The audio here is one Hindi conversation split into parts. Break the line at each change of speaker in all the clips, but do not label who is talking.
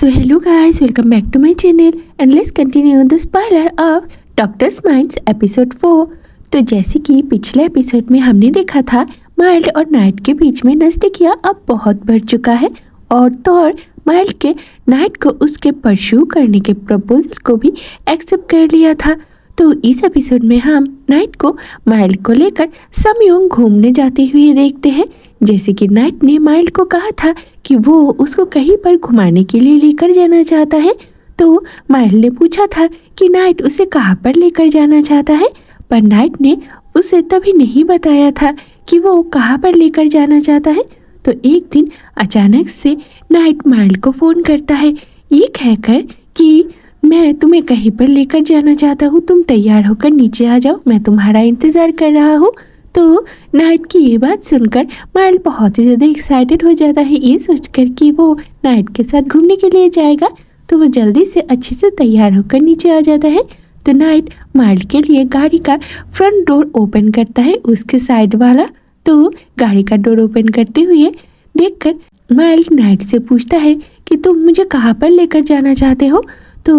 So hello guys, welcome back to my channel and let's continue the spoiler of doctors minds episode 4। तो जैसे कि पिछले एपिसोड में हमने देखा था, माइल्ड और नाइट के बीच में नज़दीकियाँ अब बहुत बढ़ चुका है और थॉर माइल्ड के नाइट को उसके परस्यू करने के प्रपोजल को भी एक्सेप्ट कर लिया था। तो इस एपिसोड में हम नाइट को माइल्ड को लेकर समयोंग घूमने जाते हुए देखते हैं। जैसे कि नाइट ने माइल्ड को कहा था कि वो उसको कहीं पर घुमाने के लिए लेकर जाना चाहता है, तो माइल्ड ने पूछा था कि नाइट उसे कहाँ पर लेकर जाना चाहता है, पर नाइट ने उसे तभी नहीं बताया था कि वो कहाँ पर लेकर जाना चाहता है। तो एक दिन अचानक से नाइट माइल्ड को फ़ोन करता है ये कहकर कि मैं तुम्हें कहीं पर लेकर जाना चाहता हूँ, तुम तैयार होकर नीचे आ जाओ, मैं तुम्हारा इंतज़ार कर रहा हूँ। तो नाइट की ये बात सुनकर माइल्ड बहुत ही ज़्यादा एक्साइटेड हो जाता है, ये सोचकर कि वो नाइट के साथ घूमने के लिए जाएगा। तो वो जल्दी से अच्छे से तैयार होकर नीचे आ जाता है। तो नाइट माइल्ड के लिए गाड़ी का फ्रंट डोर ओपन करता है, उसके साइड वाला। तो गाड़ी का डोर ओपन करते हुए देखकर माइल्ड नाइट से पूछता है कि तुम मुझे कहाँ पर लेकर जाना चाहते हो। तो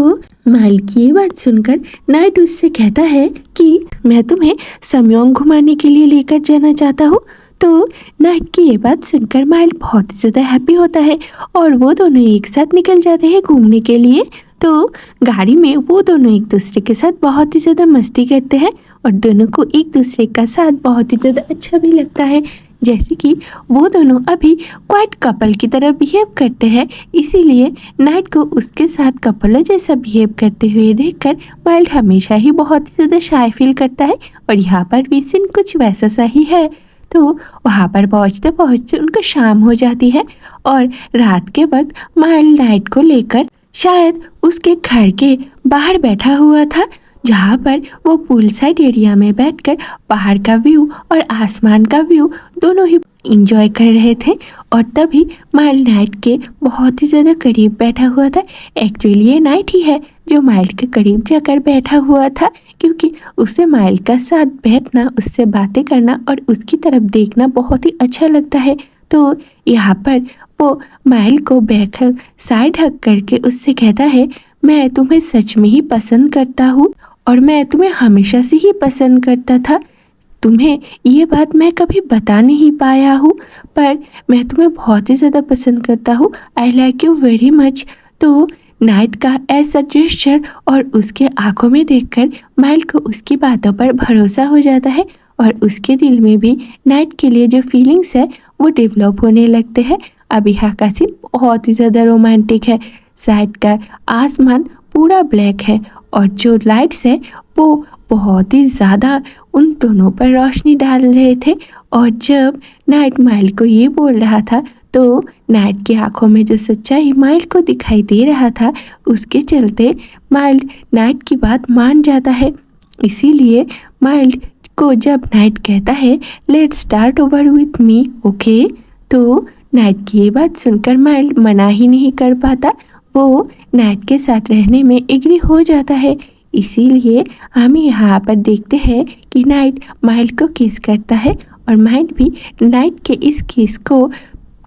माइल्ड की ये बात सुनकर नाइट उससे कहता है कि मैं तुम्हें समयोंग घुमाने के लिए लेकर जाना चाहता हूँ। तो नाइट की ये बात सुनकर माइल्ड बहुत ही ज़्यादा हैप्पी होता है और वो दोनों एक साथ निकल जाते हैं घूमने के लिए। तो गाड़ी में वो दोनों एक दूसरे के साथ बहुत ही ज़्यादा मस्ती करते हैं और दोनों को एक दूसरे का साथ बहुत ही ज़्यादा अच्छा भी लगता है। जैसे कि वो दोनों अभी क्वाइट कपल की तरह बिहेव करते हैं, इसीलिए नाइट को उसके साथ कपल जैसा बिहेव करते हुए देखकर माइल्ड हमेशा ही बहुत ही ज़्यादा शाय फील करता है और यहाँ पर भी सीन कुछ वैसा सा ही है। तो वहाँ पर पहुँचते पहुँचते उनको शाम हो जाती है और रात के वक्त माइल्ड नाइट को लेकर शायद उसके घर के बाहर बैठा हुआ था, जहाँ पर वो पूल साइड एरिया में बैठकर पहाड़ का व्यू और आसमान का व्यू दोनों ही इंजॉय कर रहे थे। और तभी माइल्ड नाइट के बहुत ही ज़्यादा करीब बैठा हुआ था। एक्चुअली ये नाइट ही है जो माइल्ड के करीब जाकर बैठा हुआ था, क्योंकि उसे माइल्ड का साथ बैठना, उससे बातें करना और उसकी तरफ देखना बहुत ही अच्छा लगता है। तो यहाँ पर वो माइल्ड को बैक साइड हक करके उससे कहता है मैं तुम्हें सच में ही पसंद करता हूँ और मैं तुम्हें हमेशा से ही पसंद करता था। तुम्हें ये बात मैं कभी बता नहीं पाया हूँ, पर मैं तुम्हें बहुत ही ज़्यादा पसंद करता हूँ। I like you very much. तो नाइट का ऐसा जेस्चर और उसके आंखों में देखकर माइल्ड को उसकी बातों पर भरोसा हो जाता है और उसके दिल में भी नाइट के लिए जो फीलिंग्स है वो डेवलप होने लगते हैं। अब यहाँ का सीन बहुत ही ज़्यादा रोमांटिक है। साइड का आसमान पूरा ब्लैक है और जो लाइट्स है वो बहुत ही ज़्यादा उन दोनों पर रोशनी डाल रहे थे। और जब नाइट माइल्ड को ये बोल रहा था तो नाइट की आंखों में जो सच्चाई माइल्ड को दिखाई दे रहा था, उसके चलते माइल्ड नाइट की बात मान जाता है। इसीलिए माइल्ड को जब नाइट कहता है let's start over with me okay, तो नाइट की ये बात सुनकर माइल्ड मना ही नहीं कर पाता, वो नाइट के साथ रहने में एग्री हो जाता है। इसीलिए हम यहाँ पर देखते हैं कि नाइट माइल्ड को किस करता है और माइल्ड भी नाइट के इस किस को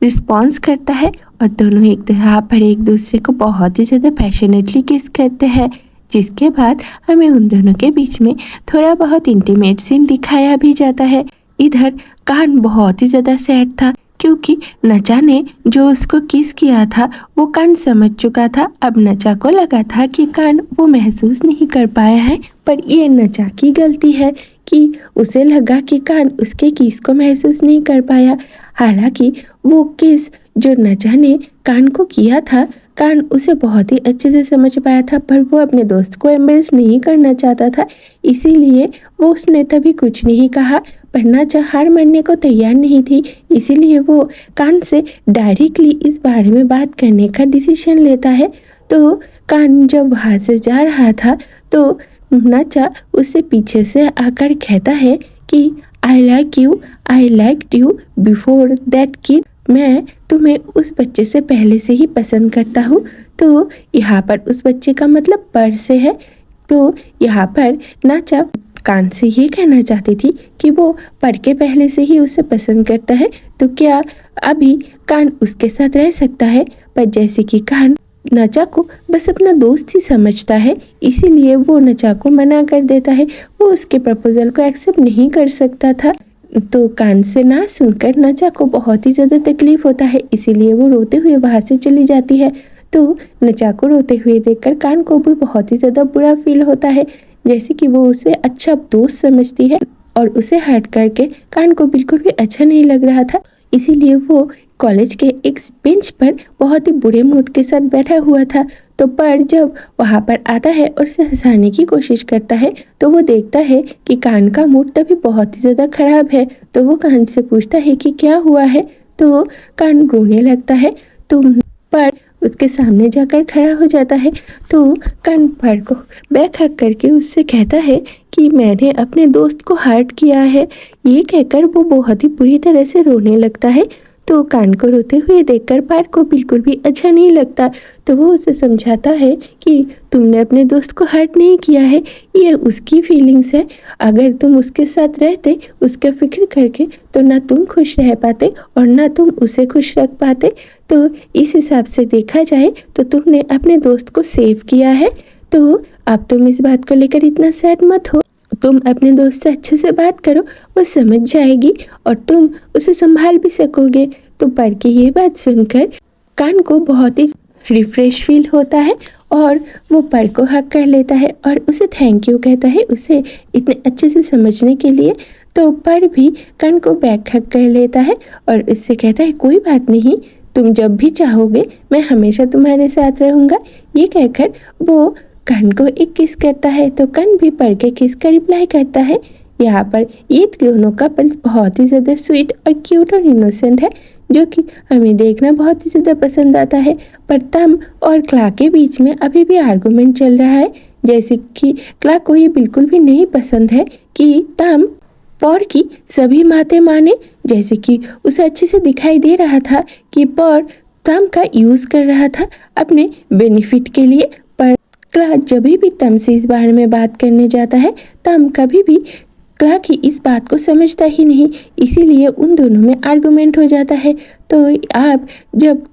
रिस्पॉन्स करता है और दोनों यहाँ पर एक दूसरे को बहुत ही ज़्यादा पैशनेटली किस करते हैं। जिसके बाद हमें उन दोनों के बीच में थोड़ा बहुत इंटीमेट सीन दिखाया भी जाता है। इधर कान बहुत ही ज़्यादा सैड था, क्योंकि नचा ने जो उसको किस किया था वो कान समझ चुका था। अब नचा को लगा था कि कान वो महसूस नहीं कर पाया है, पर ये नचा की गलती है कि उसे लगा कि कान उसके किस को महसूस नहीं कर पाया। हालांकि वो किस जो नचा ने कान को किया था, कान उसे बहुत ही अच्छे से समझ पाया था, पर वो अपने दोस्त को एम्बेरस नहीं करना चाहता था, इसीलिए वो उसने तभी कुछ नहीं कहा। पर नचा हार मानने को तैयार नहीं थी, इसीलिए वो कान से डायरेक्टली इस बारे में बात करने का डिसीजन लेता है। तो कान जब वहाँ से जा रहा था तो नचा उससे पीछे से आकर कहता है कि I like you before that kid, मैं तुम्हें उस बच्चे से पहले से ही पसंद करता हूँ। तो यहाँ पर उस बच्चे का मतलब पर से है। तो यहाँ पर नचा कान से ये कहना चाहती थी कि वो पर के पहले से ही उसे पसंद करता है, तो क्या अभी कान उसके साथ रह सकता है। पर जैसे कि कान नचा को बस अपना दोस्त ही समझता है, इसीलिए वो नचा को मना कर देता है। वो उसके प्रपोजल को एक्सेप्ट नहीं कर सकता था। तो कान से ना सुनकर नचा को बहुत ही ज़्यादा तकलीफ होता है, इसीलिए वो रोते हुए वहाँ से चली जाती है। तो नचा को रोते हुए देखकर कान को भी बहुत ही ज़्यादा बुरा फील होता है, जैसे कि वो उसे अच्छा दोस्त समझती है और उसे हर्ट करके कान को बिल्कुल भी अच्छा नहीं लग रहा था। इसीलिए वो कॉलेज के एक बेंच पर बहुत ही बुरे मूड के साथ बैठा हुआ था। तो पर जब वहाँ पर आता है और उसे हंसाने की कोशिश करता है तो वो देखता है कि कान का मूड तभी बहुत ही ज़्यादा खराब है। तो वो कान से पूछता है कि क्या हुआ है, तो कान रोने लगता है। तो पर उसके सामने जाकर खड़ा हो जाता है। तो कान पर को बैक हक करके उससे कहता है कि मैंने अपने दोस्त को हर्ट किया है। ये कहकर वो बहुत ही बुरी तरह से रोने लगता है। तो कान को रोते हुए देखकर पार्थ को बिल्कुल भी अच्छा नहीं लगता। तो वो उसे समझाता है कि तुमने अपने दोस्त को हर्ट नहीं किया है, ये उसकी फीलिंग्स है। अगर तुम उसके साथ रहते उसका फिक्र करके तो ना तुम खुश रह पाते और ना तुम उसे खुश रख पाते। तो इस हिसाब से देखा जाए तो तुमने अपने दोस्त को सेव किया है। तो अब तुम इस बात को लेकर इतना सैड मत हो, तुम अपने दोस्त से अच्छे से बात करो, वो समझ जाएगी और तुम उसे संभाल भी सकोगे। तो पढ़ के ये बात सुनकर कान को बहुत ही रिफ्रेश फील होता है और वो पढ़ को हक कर लेता है और उसे थैंक यू कहता है उसे इतने अच्छे से समझने के लिए। तो पढ़ भी कान को बैक हक कर लेता है और उससे कहता है कोई बात नहीं, तुम जब भी चाहोगे मैं हमेशा तुम्हारे साथ रहूँगा। ये कहकर वो कान को एक किस करता है तो कान भी पढ़ के किस का रिप्लाई करता है। यहाँ पर ये दोनों कपल्स बहुत ही ज़्यादा स्वीट और क्यूट और इनोसेंट है, जो कि हमें देखना बहुत ही ज़्यादा पसंद आता है। पर तम और क्ला के बीच में अभी भी आर्गुमेंट चल रहा है, जैसे कि क्ला को ये बिल्कुल भी नहीं पसंद है कि तम पौर की सभी बातें माने, जैसे कि उसे अच्छे से दिखाई दे रहा था कि पौर तम का यूज़ कर रहा था अपने बेनिफिट के लिए। पर क्ला जब भी तम से इस बारे में बात करने जाता है तम कभी भी क्ला की इस बात को समझता ही नहीं, इसीलिए उन दोनों में आर्गुमेंट हो जाता है। तो अब जब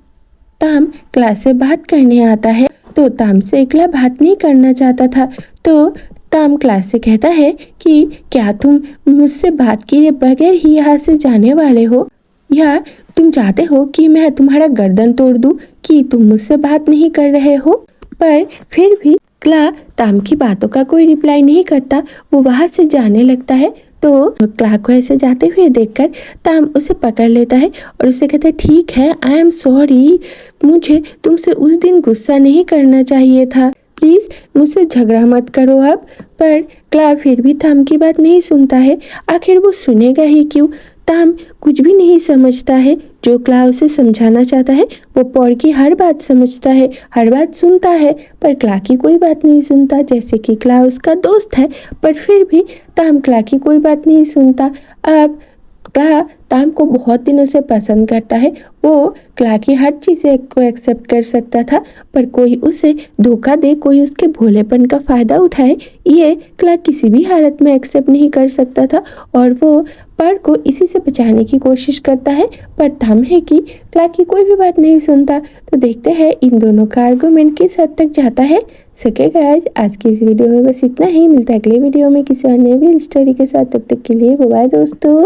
तम क्ला से बात करने आता है तो तम से क्ला बात नहीं करना चाहता था। तो तम क्ला से कहता है कि क्या तुम मुझसे बात किए बगैर ही यहाँ से जाने वाले हो, या तुम चाहते हो कि मैं तुम्हारा गर्दन तोड़ दूँ कि तुम मुझसे बात नहीं कर रहे हो। पर फिर भी क्ला तम की बातों का कोई रिप्लाई नहीं करता, वो वहाँ से जाने लगता है। तो क्ला को ऐसे जाते हुए देखकर तम उसे पकड़ लेता है और उसे कहता है ठीक है, आई एम सॉरी, मुझे तुमसे उस दिन गुस्सा नहीं करना चाहिए था, प्लीज़ मुझसे झगड़ा मत करो अब। पर क्ला फिर भी तम की बात नहीं सुनता है, आखिर वो सुनेगा ही क्यों। तम कुछ भी नहीं समझता है, जो क्ला उसे समझाना चाहता है वो पौर की हर बात समझता है, हर बात सुनता है, पर क्ला की कोई बात नहीं सुनता। जैसे कि क्ला उसका दोस्त है पर फिर भी तम क्ला की कोई बात नहीं सुनता। अब क्ला तम को बहुत दिनों से पसंद करता है, वो क्ला की हर चीज़ें को एक्सेप्ट कर सकता था, पर कोई उसे धोखा दे, कोई उसके भोलेपन का फ़ायदा उठाए, ये क्ला किसी भी हालत में एक्सेप्ट नहीं कर सकता था और वो पर को इसी से बचाने की कोशिश करता है। पर थम है कि क्ला की कोई भी बात नहीं सुनता। तो देखते हैं इन दोनों का आर्गुमेंट किस हद तक जाता है। सके गाइस, आज की इस वीडियो में बस इतना ही। मिलता है अगले वीडियो में किसी और नई स्टोरी के साथ, तब तक के लिए बाय दोस्तों।